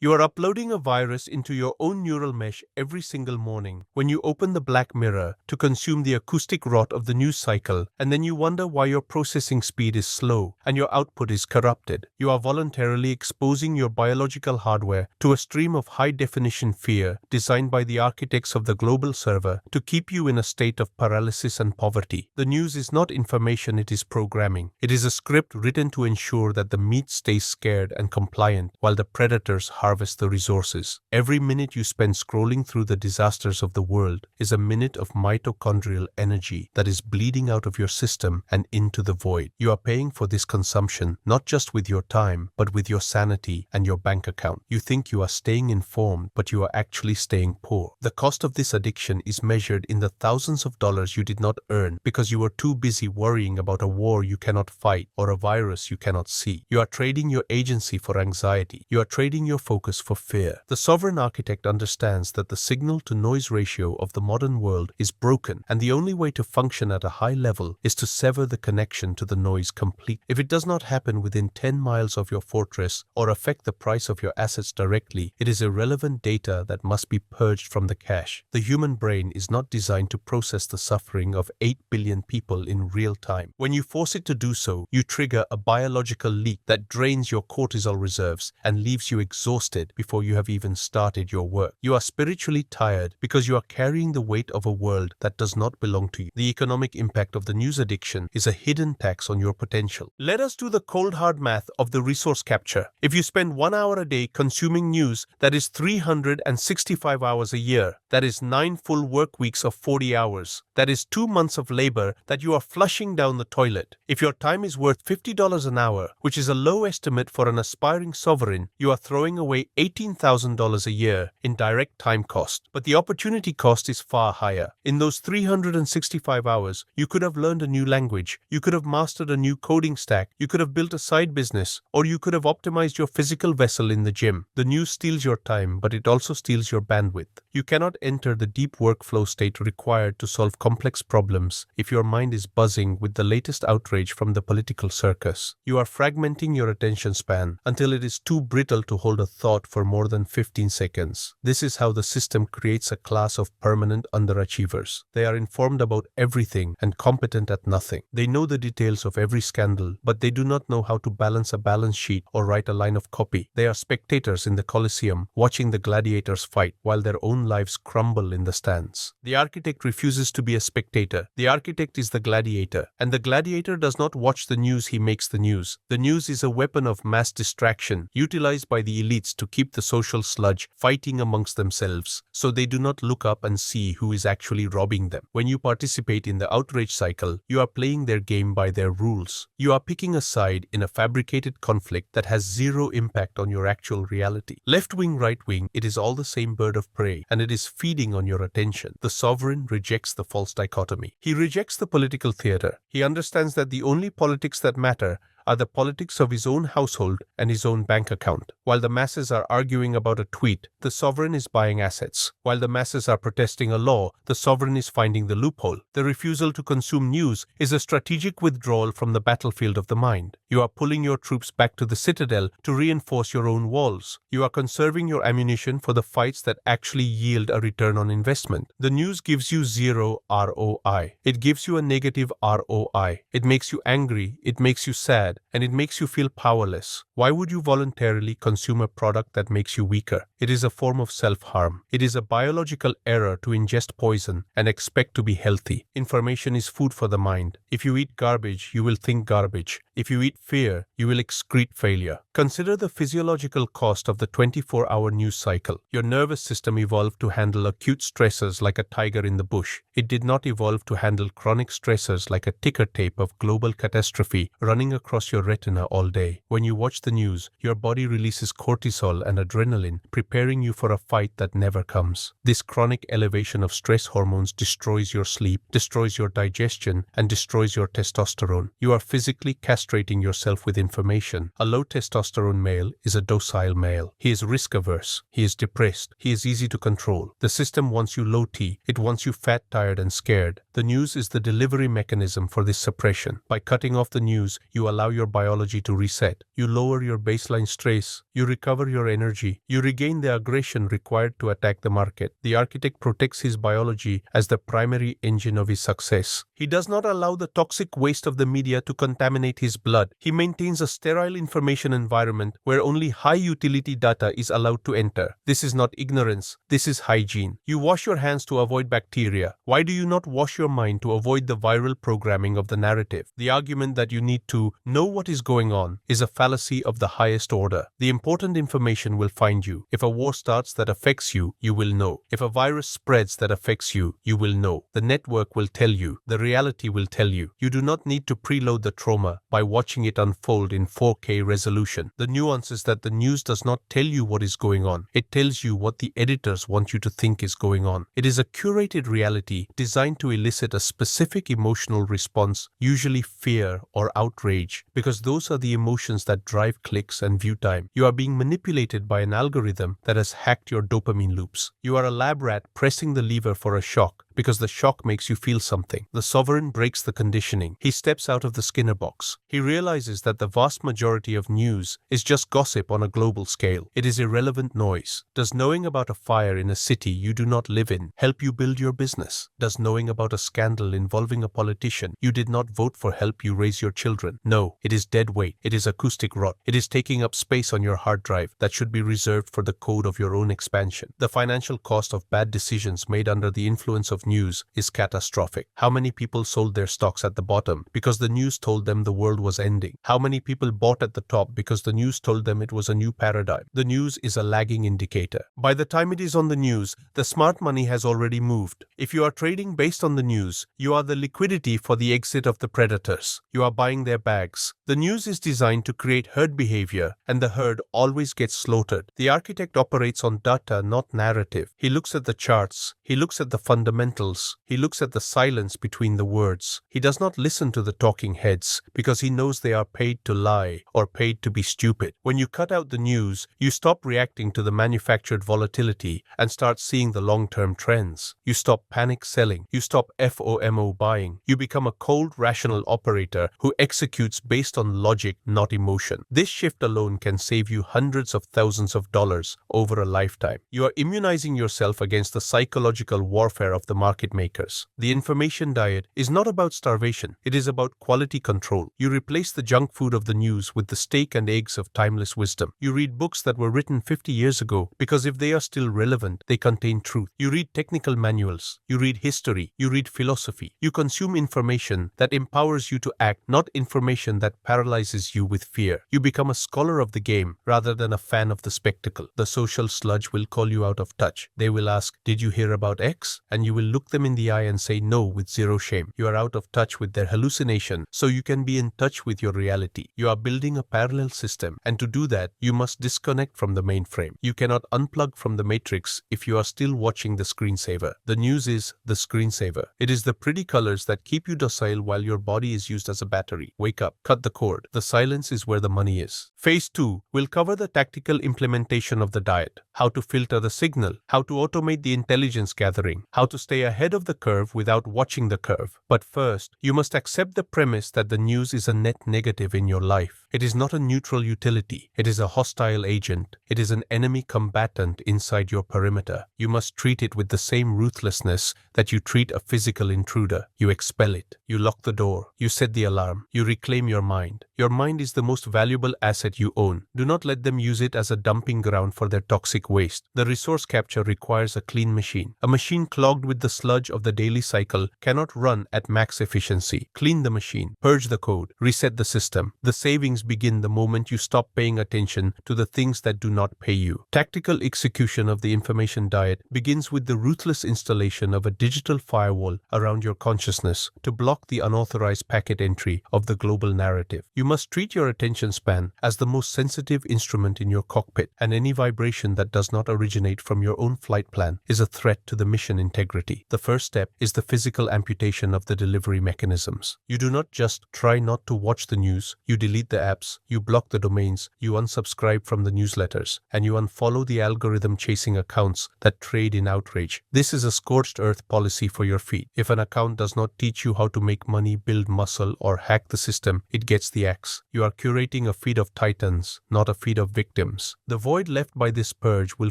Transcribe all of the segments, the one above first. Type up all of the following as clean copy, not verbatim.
You are uploading a virus into your own neural mesh every single morning when you open the Black Mirror to consume the acoustic rot of the news cycle, and then you wonder why your processing speed is slow and your output is corrupted. You are voluntarily exposing your biological hardware to a stream of high-definition fear designed by the architects of the global server to keep you in a state of paralysis and poverty. The news is not information, it is programming. It is a script written to ensure that the meat stays scared and compliant while the predators harvest the resources. Every minute you spend scrolling through the disasters of the world is a minute of mitochondrial energy that is bleeding out of your system and into the void. You are paying for this consumption not just with your time, but with your sanity and your bank account. You think you are staying informed, but you are actually staying poor. The cost of this addiction is measured in the thousands of dollars you did not earn because you were too busy worrying about a war you cannot fight or a virus you cannot see. You are trading your agency for anxiety. You are trading your focus for fear. The sovereign architect understands that the signal-to-noise ratio of the modern world is broken, and the only way to function at a high level is to sever the connection to the noise completely. If it does not happen within 10 miles of your fortress or affect the price of your assets directly, it is irrelevant data that must be purged from the cache. The human brain is not designed to process the suffering of 8 billion people in real time. When you force it to do so, you trigger a biological leak that drains your cortisol reserves and leaves you exhausted before you have even started your work. You are spiritually tired because you are carrying the weight of a world that does not belong to you. The economic impact of the news addiction is a hidden tax on your potential. Let us do the cold hard math of the resource capture. If you spend 1 hour a day consuming news, that is 365 hours a year. That is 9 full work weeks of 40 hours. That is 2 months of labor that you are flushing down the toilet. If your time is worth $50 an hour, which is a low estimate for an aspiring sovereign, you are throwing away $18,000 a year in direct time cost. But the opportunity cost is far higher. In those 365 hours, you could have learned a new language, you could have mastered a new coding stack, you could have built a side business, or you could have optimized your physical vessel in the gym. The news steals your time, but it also steals your bandwidth. You cannot enter the deep workflow state required to solve complex problems if your mind is buzzing with the latest outrage from the political circus. You are fragmenting your attention span until it is too brittle to hold a thought for more than 15 seconds. This is how the system creates a class of permanent underachievers. They are informed about everything and competent at nothing. They know the details of every scandal, but they do not know how to balance a balance sheet or write a line of copy. They are spectators in the Colosseum, watching the gladiators fight while their own lives crumble in the stands. The architect refuses to be a spectator. The architect is the gladiator, and the gladiator does not watch the news, he makes the news. The news is a weapon of mass distraction, utilized by the elites to keep the social sludge fighting amongst themselves, so they do not look up and see who is actually robbing them. When you participate in the outrage cycle, you are playing their game by their rules. You are picking a side in a fabricated conflict that has zero impact on your actual reality. Left wing, right wing, it is all the same bird of prey, and it is feeding on your attention. The sovereign rejects the false dichotomy. He rejects the political theater. He understands that the only politics that matter are the politics of his own household and his own bank account. While the masses are arguing about a tweet, the sovereign is buying assets. While the masses are protesting a law, the sovereign is finding the loophole. The refusal to consume news is a strategic withdrawal from the battlefield of the mind. You are pulling your troops back to the citadel to reinforce your own walls. You are conserving your ammunition for the fights that actually yield a return on investment. The news gives you zero ROI. It gives you a negative ROI. It makes you angry. It makes you sad. And it makes you feel powerless. Why would you voluntarily consume a product that makes you weaker? It is a form of self-harm. It is a biological error to ingest poison and expect to be healthy. Information is food for the mind. If you eat garbage, you will think garbage. If you eat fear, you will excrete failure. Consider the physiological cost of the 24-hour news cycle. Your nervous system evolved to handle acute stressors like a tiger in the bush. It did not evolve to handle chronic stressors like a ticker tape of global catastrophe running across your retina all day. When you watch the news, your body releases cortisol and adrenaline, preparing you for a fight that never comes. This chronic elevation of stress hormones destroys your sleep, destroys your digestion, and destroys your testosterone. You are physically castrated frustrating yourself with information. A low testosterone male is a docile male. He is risk averse. He is depressed. He is easy to control. The system wants you low T. It wants you fat, tired, and scared. The news is the delivery mechanism for this suppression. By cutting off the news, you allow your biology to reset. You lower your baseline stress. You recover your energy. You regain the aggression required to attack the market. The architect protects his biology as the primary engine of his success. He does not allow the toxic waste of the media to contaminate his blood. He maintains a sterile information environment where only high-utility data is allowed to enter. This is not ignorance. This is hygiene. You wash your hands to avoid bacteria. Why do you not wash your mind to avoid the viral programming of the narrative? The argument that you need to know what is going on is a fallacy of the highest order. The important information will find you. If a war starts that affects you, you will know. If a virus spreads that affects you, you will know. The network will tell you. The reality will tell you. You do not need to preload the trauma by watching it unfold in 4K resolution. The nuance is that the news does not tell you what is going on. It tells you what the editors want you to think is going on. It is a curated reality designed to elicit a specific emotional response, usually fear or outrage, because those are the emotions that drive clicks and view time. You are being manipulated by an algorithm that has hacked your dopamine loops. You are a lab rat pressing the lever for a shock, because the shock makes you feel something. The sovereign breaks the conditioning. He steps out of the Skinner box. He realizes that the vast majority of news is just gossip on a global scale. It is irrelevant noise. Does knowing about a fire in a city you do not live in help you build your business? Does knowing about a scandal involving a politician you did not vote for help you raise your children? No, it is dead weight. It is acoustic rot. It is taking up space on your hard drive that should be reserved for the code of your own expansion. The financial cost of bad decisions made under the influence of news is catastrophic. How many people sold their stocks at the bottom because the news told them the world was ending? How many people bought at the top because the news told them it was a new paradigm? The news is a lagging indicator. By the time it is on the news, the smart money has already moved. If you are trading based on the news, you are the liquidity for the exit of the predators. You are buying their bags. The news is designed to create herd behavior, and the herd always gets slaughtered. The architect operates on data, not narrative. He looks at the charts. He looks at the fundamentals. He looks at the silence between the words. He does not listen to the talking heads because he knows they are paid to lie or paid to be stupid. When you cut out the news, you stop reacting to the manufactured volatility and start seeing the long-term trends. You stop panic selling. You stop FOMO buying. You become a cold, rational operator who executes based on logic, not emotion. This shift alone can save you hundreds of thousands of dollars over a lifetime. You are immunizing yourself against the psychological warfare of the market makers. The information diet is not about starvation. It is about quality control. You replace the junk food of the news with the steak and eggs of timeless wisdom. You read books that were written 50 years ago because if they are still relevant, they contain truth. You read technical manuals. You read history. You read philosophy. You consume information that empowers you to act, not information that paralyzes you with fear. You become a scholar of the game rather than a fan of the spectacle. The social sludge will call you out of touch. They will ask, "Did you hear about X?" And you will look them in the eye and say no with zero shame. You are out of touch with their hallucination, so you can be in touch with your reality. You are building a parallel system, and to do that, you must disconnect from the mainframe. You cannot unplug from the matrix if you are still watching the screensaver. The news is the screensaver. It is the pretty colors that keep you docile while your body is used as a battery. Wake up, cut the cord. The silence is where the money is. Phase 2 will cover the tactical implementation of the diet, how to filter the signal, how to automate the intelligence gathering, how to stay ahead of the curve without watching the curve. But first, you must accept the premise that the news is a net negative in your life. It is not a neutral utility. It is a hostile agent. It is an enemy combatant inside your perimeter. You must treat it with the same ruthlessness that you treat a physical intruder. You expel it. You lock the door. You set the alarm. You reclaim your mind. Your mind is the most valuable asset you own. Do not let them use it as a dumping ground for their toxic waste. The resource capture requires a clean machine. A machine clogged with the sludge of the daily cycle cannot run at max efficiency. Clean the machine. Purge the code. Reset the system. The savings things begin the moment you stop paying attention to the things that do not pay you. Tactical execution of the information diet begins with the ruthless installation of a digital firewall around your consciousness to block the unauthorized packet entry of the global narrative. You must treat your attention span as the most sensitive instrument in your cockpit, and any vibration that does not originate from your own flight plan is a threat to the mission integrity. The first step is the physical amputation of the delivery mechanisms. You do not just try not to watch the news, you delete the apps, you block the domains, you unsubscribe from the newsletters, and you unfollow the algorithm-chasing accounts that trade in outrage. This is a scorched earth policy for your feet. If an account does not teach you how to make money, build muscle, or hack the system, it gets the axe. You are curating a feed of titans, not a feed of victims. The void left by this purge will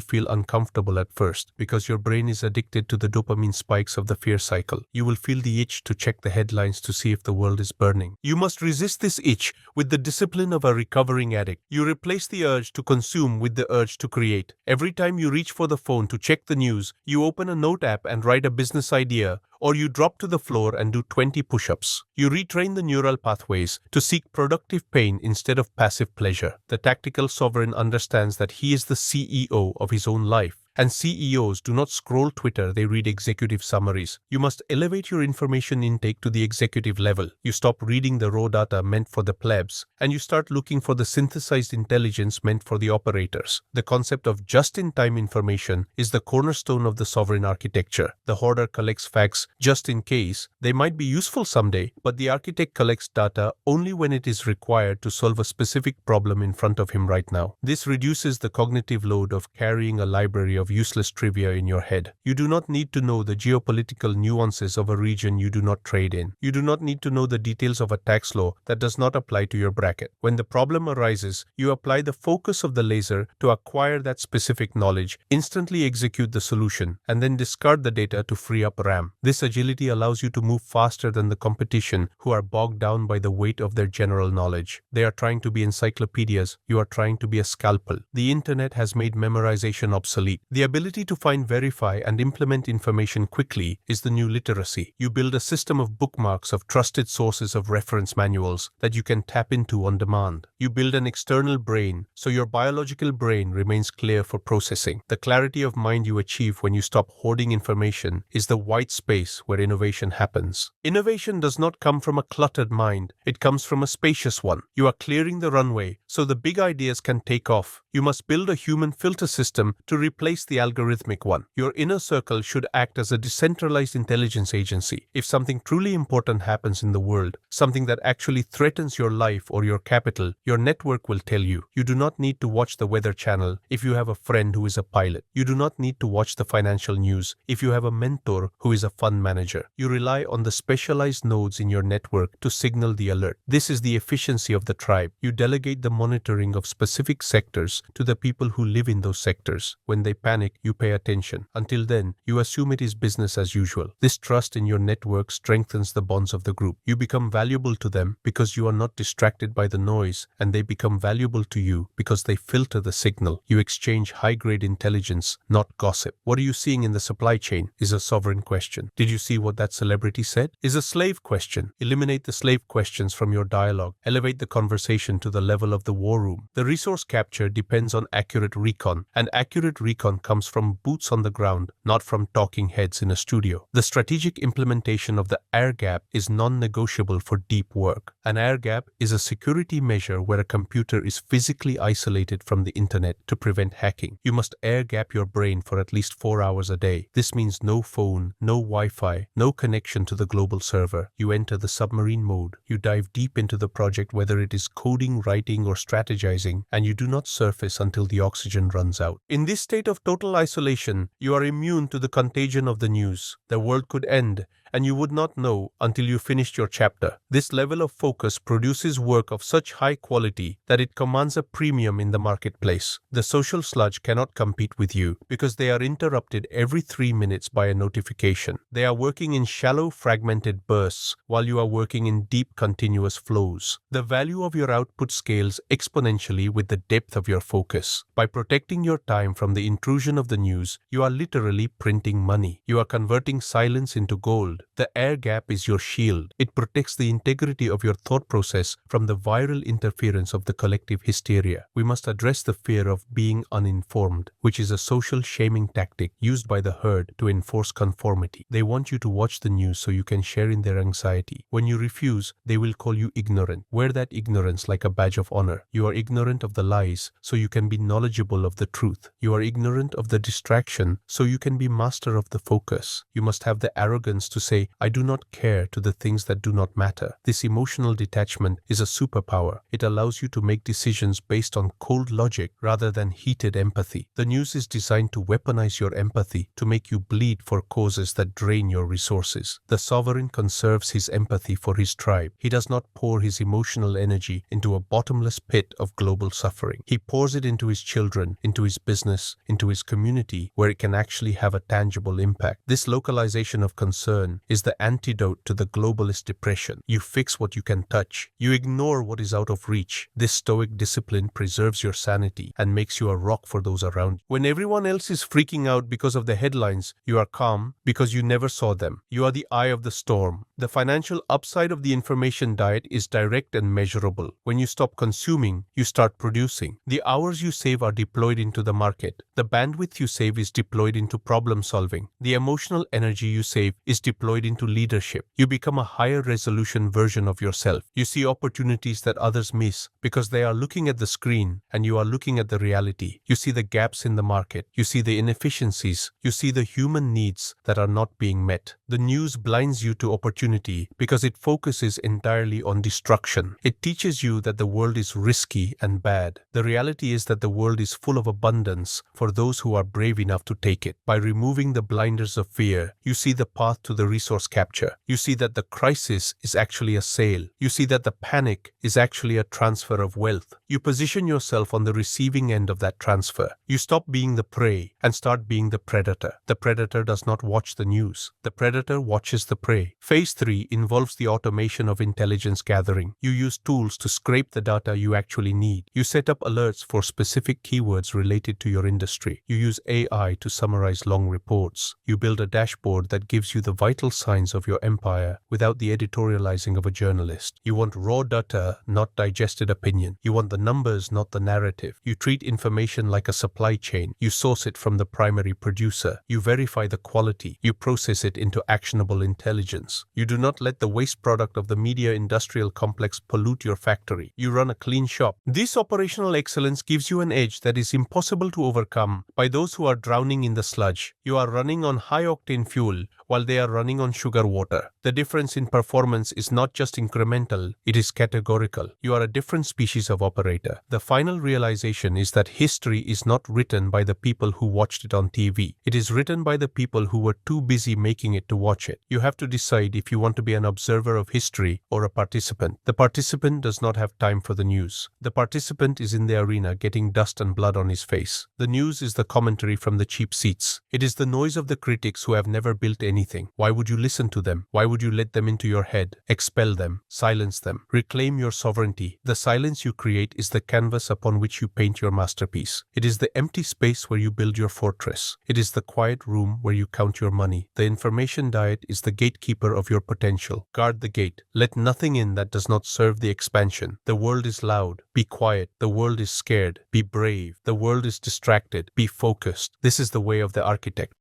feel uncomfortable at first because your brain is addicted to the dopamine spikes of the fear cycle. You will feel the itch to check the headlines to see if the world is burning. You must resist this itch with the discipline of a recovering addict. You replace the urge to consume with the urge to create. Every time you reach for the phone to check the news, you open a note app and write a business idea, or you drop to the floor and do 20 push-ups. You retrain the neural pathways to seek productive pain instead of passive pleasure. The tactical sovereign understands that he is the CEO of his own life. And CEOs do not scroll Twitter, they read executive summaries. You must elevate your information intake to the executive level. You stop reading the raw data meant for the plebs, and you start looking for the synthesized intelligence meant for the operators. The concept of just-in-time information is the cornerstone of the sovereign architecture. The hoarder collects facts just in case. They might be useful someday, but the architect collects data only when it is required to solve a specific problem in front of him right now. This reduces the cognitive load of carrying a library of useless trivia in your head. You do not need to know the geopolitical nuances of a region you do not trade in. You do not need to know the details of a tax law that does not apply to your bracket. When the problem arises, you apply the focus of the laser to acquire that specific knowledge, instantly execute the solution, and then discard the data to free up RAM. This agility allows you to move faster than the competition who are bogged down by the weight of their general knowledge. They are trying to be encyclopedias, you are trying to be a scalpel. The internet has made memorization obsolete. The ability to find, verify, and implement information quickly is the new literacy. You build a system of bookmarks of trusted sources of reference manuals that you can tap into on demand. You build an external brain, so your biological brain remains clear for processing. The clarity of mind you achieve when you stop hoarding information is the white space where innovation happens. Innovation does not come from a cluttered mind, it comes from a spacious one. You are clearing the runway so the big ideas can take off. You must build a human filter system to replace the algorithmic one. Your inner circle should act as a decentralized intelligence agency. If something truly important happens in the world, something that actually threatens your life or your capital, your network will tell you. You do not need to watch the weather channel if you have a friend who is a pilot. You do not need to watch the financial news if you have a mentor who is a fund manager. You rely on the specialized nodes in your network to signal the alert. This is the efficiency of the tribe. You delegate the monitoring of specific sectors to the people who live in those sectors. When they panic, you pay attention. Until then, you assume it is business as usual. This trust in your network strengthens the bonds of the group. You become valuable to them because you are not distracted by the noise, and they become valuable to you because they filter the signal. You exchange high-grade intelligence, not gossip. What are you seeing in the supply chain is a sovereign question. Did you see what that celebrity said? Is a slave question. Eliminate the slave questions from your dialogue. Elevate the conversation to the level of the war room. The resource capture depends on accurate recon, and accurate recon comes from boots on the ground, not from talking heads in a studio. The strategic implementation of the air gap is non-negotiable for deep work. An air gap is a security measure where a computer is physically isolated from the internet to prevent hacking. You must air gap your brain for at least 4 hours a day. This means no phone, no Wi-Fi, no connection to the global server. You enter the submarine mode. You dive deep into the project, whether it is coding, writing, or strategizing, and you do not surface until the oxygen runs out. In this state of total isolation, you are immune to the contagion of the news. The world could end, and you would not know until you finished your chapter. This level of focus produces work of such high quality that it commands a premium in the marketplace. The social sludge cannot compete with you because they are interrupted every 3 minutes by a notification. They are working in shallow, fragmented bursts while you are working in deep, continuous flows. The value of your output scales exponentially with the depth of your focus. By protecting your time from the intrusion of the news, you are literally printing money. You are converting silence into gold. shield. The air gap is your shield. It protects the integrity of your thought process from the viral interference of the collective hysteria. We must address the fear of being uninformed, which is a social shaming tactic used by the herd to enforce conformity. They want you to watch the news so you can share in their anxiety. When you refuse, they will call you ignorant. Wear that ignorance like a badge of honor. You are ignorant of the lies, so you can be knowledgeable of the truth. You are ignorant of the distraction, so you can be master of the focus. You must have the arrogance to say, I do not care, to the things that do not matter. This emotional detachment is a superpower. It allows you to make decisions based on cold logic rather than heated empathy. The news is designed to weaponize your empathy, to make you bleed for causes that drain your resources. The sovereign conserves his empathy for his tribe. He does not pour his emotional energy into a bottomless pit of global suffering. He pours it into his children, into his business, into his community, where it can actually have a tangible impact. This localization of concern is the antidote to the globalist depression. You fix what you can touch. You ignore what is out of reach. This stoic discipline preserves your sanity and makes you a rock for those around you. When everyone else is freaking out because of the headlines, you are calm because you never saw them. You are the eye of the storm. The financial upside of the information diet is direct and measurable. When you stop consuming, you start producing. The hours you save are deployed into the market. The bandwidth you save is deployed into problem solving. The emotional energy you save is deployed into leadership. You become a higher resolution version of yourself. You see opportunities that others miss because they are looking at the screen and you are looking at the reality. You see the gaps in the market. You see the inefficiencies. You see the human needs that are not being met. The news blinds you to opportunity because it focuses entirely on destruction. It teaches you that the world is risky and bad. The reality is that the world is full of abundance for those who are brave enough to take it. By removing the blinders of fear, you see the path to the resource capture. You see that the crisis is actually a sale. You see that the panic is actually a transfer of wealth. You position yourself on the receiving end of that transfer. You stop being the prey and start being the predator. The predator does not watch the news. The predator watches the prey. Phase 3 involves the automation of intelligence gathering. You use tools to scrape the data you actually need. You set up alerts for specific keywords related to your industry. You use AI to summarize long reports. You build a dashboard that gives you the vital signs of your empire without the editorializing of a journalist. You want raw data, not digested opinion. You want the numbers, not the narrative. You treat information like a supply chain. You source it from the primary producer. You verify the quality. You process it into actionable intelligence. You do not let the waste product of the media industrial complex pollute your factory. You run a clean shop. This operational excellence gives you an edge that is impossible to overcome by those who are drowning in the sludge. You are running on high-octane fuel while they are running on sugar water. The difference in performance is not just incremental, it is categorical. You are a different species of operator. The final realization is that history is not written by the people who watched it on TV. It is written by the people who were too busy making it to watch it. You have to decide if you want to be an observer of history or a participant. The participant does not have time for the news. The participant is in the arena getting dust and blood on his face. The news is the commentary from the cheap seats. It is the noise of the critics who have never built anything. Why would you listen to them? Why would you let them into your head? Expel them. Silence them. Reclaim your sovereignty. The silence you create is the canvas upon which you paint your masterpiece. It is the empty space where you build your fortress. It is the quiet room where you count your money. The information diet is the gatekeeper of your potential. Guard the gate. Let nothing in that does not serve the expansion. The world is loud. Be quiet. The world is scared. Be brave. The world is distracted. Be focused. This is the way of the architect.